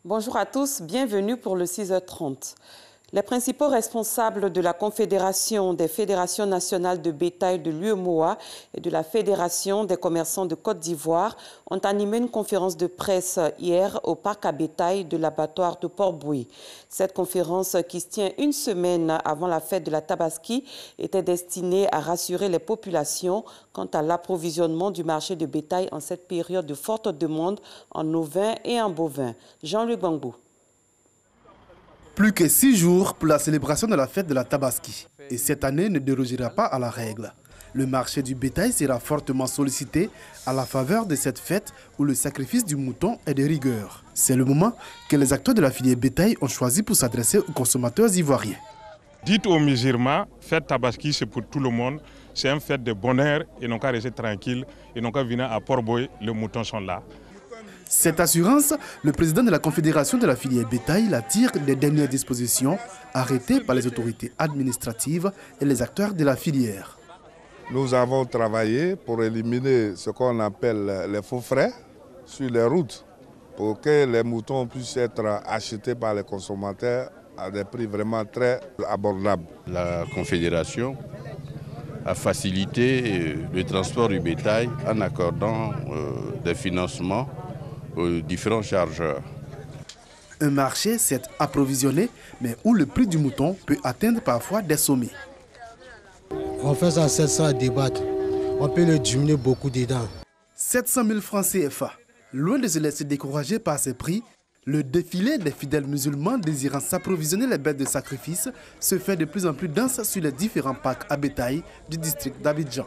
Bonjour à tous, bienvenue pour le 6h30. Les principaux responsables de la Confédération des fédérations nationales de bétail de l'UEMOA et de la Fédération des commerçants de Côte d'Ivoire ont animé une conférence de presse hier au parc à bétail de l'abattoir de Port-Bouilly. Cette conférence, qui se tient une semaine avant la fête de la Tabaski, était destinée à rassurer les populations quant à l'approvisionnement du marché de bétail en cette période de forte demande en ovins et en bovins. Jean-Luc Bangou. Plus que 6 jours pour la célébration de la fête de la Tabaski. Et cette année ne dérogera pas à la règle. Le marché du bétail sera fortement sollicité à la faveur de cette fête où le sacrifice du mouton est de rigueur. C'est le moment que les acteurs de la filière bétail ont choisi pour s'adresser aux consommateurs ivoiriens. Dites aux musulmans, fête Tabaski, c'est pour tout le monde. C'est une fête de bonheur. Ils n'ont qu'à rester tranquille. Ils n'ont qu'à venir à Port-Bouilly. Les moutons sont là. Cette assurance, le président de la Confédération de la filière bétail la tire des dernières dispositions arrêtées par les autorités administratives et les acteurs de la filière. Nous avons travaillé pour éliminer ce qu'on appelle les faux frais sur les routes pour que les moutons puissent être achetés par les consommateurs à des prix vraiment très abordables. La Confédération a facilité le transport du bétail en accordant des financements aux différents chargeurs. Un marché, c'est approvisionné, mais où le prix du mouton peut atteindre parfois des sommets. On fait ça 700 à débattre. On peut le diminuer beaucoup dedans. 700 000 francs CFA. Loin de se laisser décourager par ces prix, le défilé des fidèles musulmans désirant s'approvisionner les bêtes de sacrifice se fait de plus en plus dense sur les différents parcs à bétail du district d'Abidjan.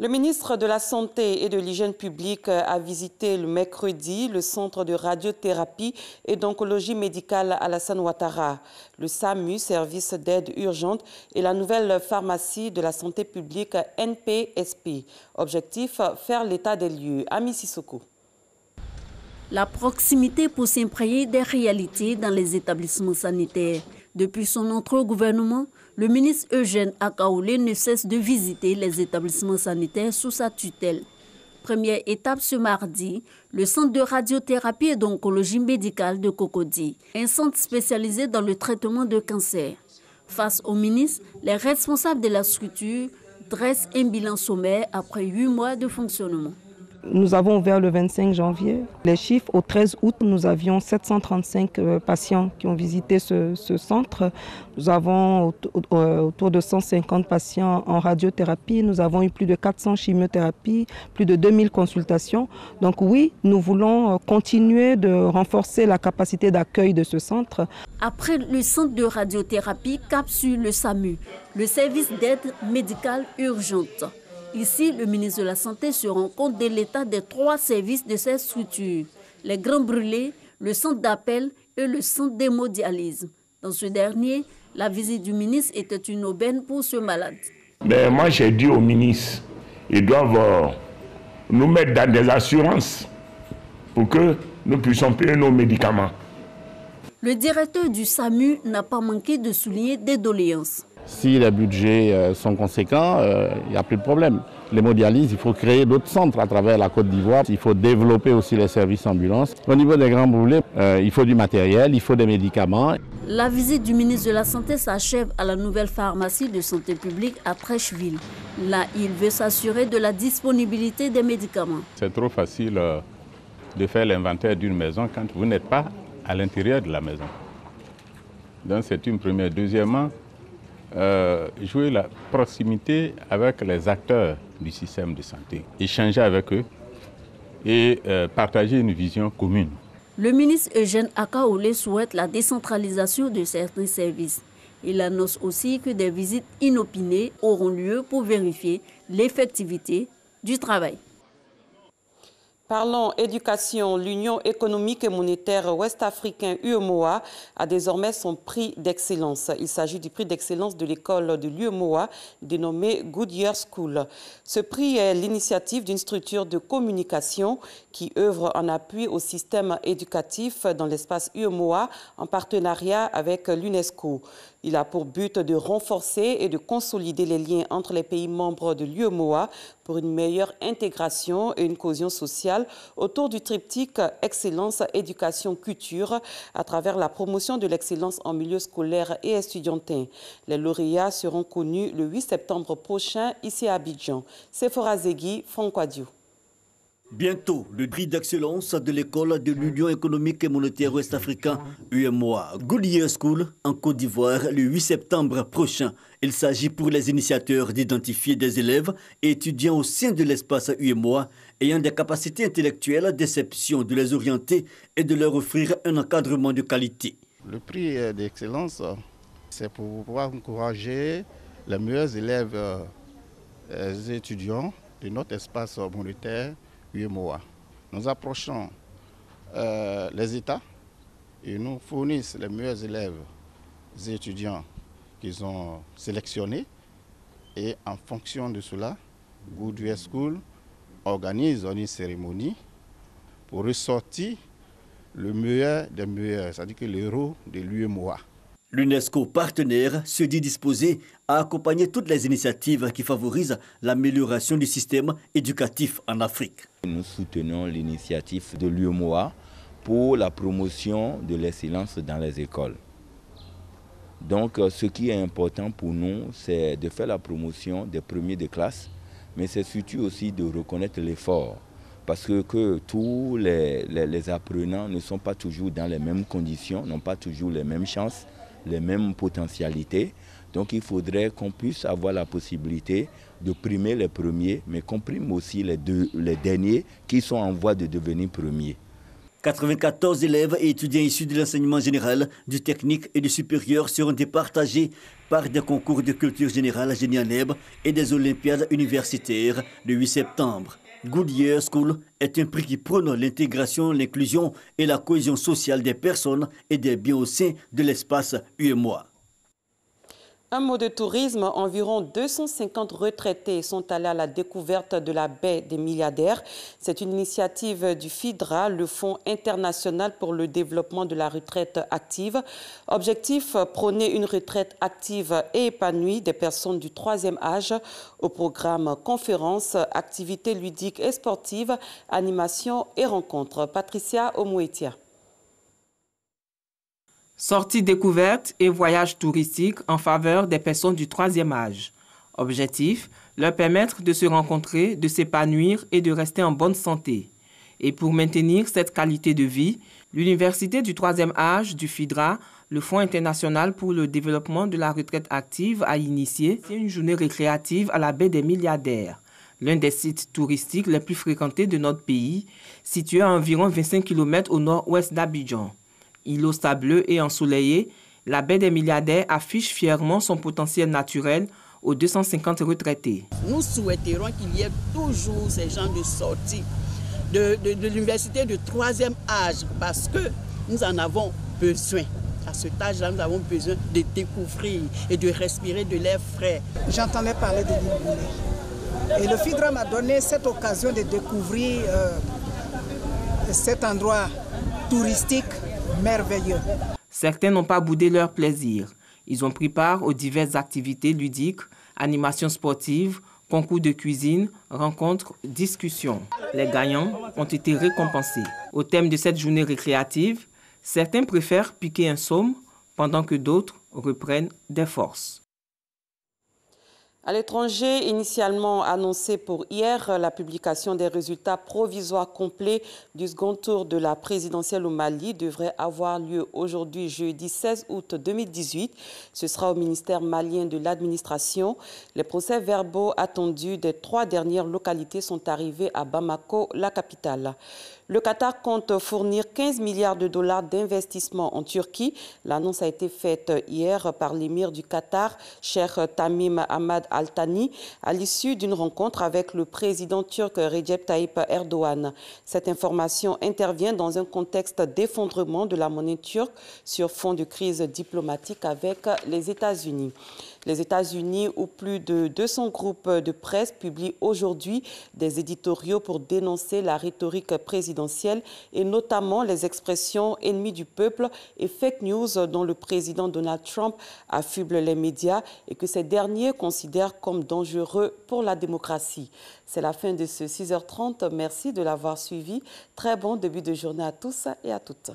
Le ministre de la Santé et de l'Hygiène publique a visité le mercredi le centre de radiothérapie et d'oncologie médicale Alassane Ouattara, le SAMU, service d'aide urgente, et la nouvelle pharmacie de la santé publique NPSP. Objectif, faire l'état des lieux. Ami Sissoko. La proximité pour s'imprégner des réalités dans les établissements sanitaires. Depuis son entrée au gouvernement, le ministre Eugène Akaoulé ne cesse de visiter les établissements sanitaires sous sa tutelle. Première étape ce mardi, le centre de radiothérapie et d'oncologie médicale de Cocody, un centre spécialisé dans le traitement de cancer. Face au ministre, les responsables de la structure dressent un bilan sommaire après 8 mois de fonctionnement. Nous avons ouvert le 25 janvier. Les chiffres, au 13 août, nous avions 735 patients qui ont visité ce centre. Nous avons autour de 150 patients en radiothérapie. Nous avons eu plus de 400 chimiothérapies, plus de 2000 consultations. Donc oui, nous voulons continuer de renforcer la capacité d'accueil de ce centre. Après le centre de radiothérapie, cap sur le SAMU, le service d'aide médicale urgente. Ici, le ministre de la Santé se rend compte de l'état des 3 services de cette structure, les Grands Brûlés, le centre d'appel et le centre d'hémodialyse. Dans ce dernier, la visite du ministre était une aubaine pour ce malade. Mais moi, j'ai dit au ministre, ils doivent nous mettre dans des assurances pour que nous puissions payer nos médicaments. Le directeur du SAMU n'a pas manqué de souligner des doléances. Si les budgets sont conséquents, il n'y a plus de problème. L'hémodialyse, il faut créer d'autres centres à travers la Côte d'Ivoire. Il faut développer aussi les services ambulances. Au niveau des Grands Brûlés, il faut du matériel, il faut des médicaments. La visite du ministre de la Santé s'achève à la nouvelle pharmacie de santé publique à Trècheville. Là, il veut s'assurer de la disponibilité des médicaments. C'est trop facile de faire l'inventaire d'une maison quand vous n'êtes pas à l'intérieur de la maison. Donc c'est une première. Deuxièmement, jouer la proximité avec les acteurs du système de santé, échanger avec eux et partager une vision commune. Le ministre Eugène Akaoulé souhaite la décentralisation de certains services. Il annonce aussi que des visites inopinées auront lieu pour vérifier l'effectivité du travail. Parlons éducation. L'Union économique et monétaire ouest-africain UEMOA a désormais son prix d'excellence. Il s'agit du prix d'excellence de l'école de l'UEMOA dénommé Goodyear School. Ce prix est l'initiative d'une structure de communication qui œuvre en appui au système éducatif dans l'espace UEMOA en partenariat avec l'UNESCO. Il a pour but de renforcer et de consolider les liens entre les pays membres de l'UEMOA pour une meilleure intégration et une cohésion sociale mondiale autour du triptyque Excellence, Éducation, Culture à travers la promotion de l'excellence en milieu scolaire et estudiantin. Les lauréats seront connus le 8 septembre prochain ici à Abidjan. Sephora Zegui, Franck Adiou. Bientôt, le prix d'excellence de l'école de l'Union économique et monétaire ouest-africaine, UEMOA, Good Year School, en Côte d'Ivoire, le 8 septembre prochain. Il s'agit pour les initiateurs d'identifier des élèves et étudiants au sein de l'espace UEMOA ayant des capacités intellectuelles d'exception, de les orienter et de leur offrir un encadrement de qualité. Le prix d'excellence, c'est pour pouvoir encourager les meilleurs élèves et étudiants de notre espace monétaire UEMOA. Nous approchons les États et nous fournissons les meilleurs élèves et étudiants qu'ils ont sélectionnés. Et en fonction de cela, Good Year School organise une cérémonie pour ressortir le meilleur des meilleurs, c'est-à-dire que l'héros de l'UEMOA. L'UNESCO, partenaire, se dit disposé à accompagner toutes les initiatives qui favorisent l'amélioration du système éducatif en Afrique. Nous soutenons l'initiative de l'UEMOA pour la promotion de l'excellence dans les écoles. Donc ce qui est important pour nous, c'est de faire la promotion des premiers de classe, mais c'est surtout aussi de reconnaître l'effort. Parce que tous les apprenants ne sont pas toujours dans les mêmes conditions, n'ont pas toujours les mêmes chances, les mêmes potentialités. Donc il faudrait qu'on puisse avoir la possibilité de primer les premiers, mais qu'on prime aussi les derniers qui sont en voie de devenir premiers. 94 élèves et étudiants issus de l'enseignement général, du technique et du supérieur seront départagés par des concours de culture générale génie en herbe et des olympiades universitaires le 8 septembre. Good Year School est un prix qui prône l'intégration, l'inclusion et la cohésion sociale des personnes et des biens au sein de l'espace UEMOA. Un mot de tourisme, environ 250 retraités sont allés à la découverte de la baie des milliardaires. C'est une initiative du FIDRA, le Fonds international pour le développement de la retraite active. Objectif, prôner une retraite active et épanouie des personnes du troisième âge. Au programme conférences, activités ludiques et sportives, animations et rencontres. Patricia Omouetia. Sorties découvertes et voyages touristiques en faveur des personnes du troisième âge. Objectif, leur permettre de se rencontrer, de s'épanouir et de rester en bonne santé. Et pour maintenir cette qualité de vie, l'Université du troisième âge du FIDRA, le Fonds international pour le développement de la retraite active, a initié une journée récréative à la baie des milliardaires, l'un des sites touristiques les plus fréquentés de notre pays, situé à environ 25 km au nord-ouest d'Abidjan. Îlot sableux et ensoleillé, la baie des milliardaires affiche fièrement son potentiel naturel aux 250 retraités. Nous souhaiterons qu'il y ait toujours ces gens de sortie de l'université de troisième âge parce que nous en avons besoin. À cet âge-là, nous avons besoin de découvrir et de respirer de l'air frais. J'entendais parler de l'île Boulay. Et le FIDRA m'a donné cette occasion de découvrir cet endroit touristique merveilleux. Certains n'ont pas boudé leur plaisir. Ils ont pris part aux diverses activités ludiques, animations sportives, concours de cuisine, rencontres, discussions. Les gagnants ont été récompensés. Au thème de cette journée récréative, certains préfèrent piquer un saume, pendant que d'autres reprennent des forces. À l'étranger, initialement annoncé pour hier, la publication des résultats provisoires complets du second tour de la présidentielle au Mali devrait avoir lieu aujourd'hui, jeudi 16 août 2018. Ce sera au ministère malien de l'administration. Les procès-verbaux attendus des 3 dernières localités sont arrivés à Bamako, la capitale. Le Qatar compte fournir 15 milliards de dollars d'investissement en Turquie. L'annonce a été faite hier par l'émir du Qatar, Cheikh Tamim Hamad Al Thani, à l'issue d'une rencontre avec le président turc Recep Tayyip Erdogan. Cette information intervient dans un contexte d'effondrement de la monnaie turque sur fond de crise diplomatique avec les États-Unis. Les États-Unis, où plus de 200 groupes de presse publient aujourd'hui des éditoriaux pour dénoncer la rhétorique présidentielle et notamment les expressions ennemies du peuple et fake news dont le président Donald Trump affuble les médias et que ces derniers considèrent considèrent comme dangereux pour la démocratie. C'est la fin de ce 6h30. Merci de l'avoir suivi. Très bon début de journée à tous et à toutes.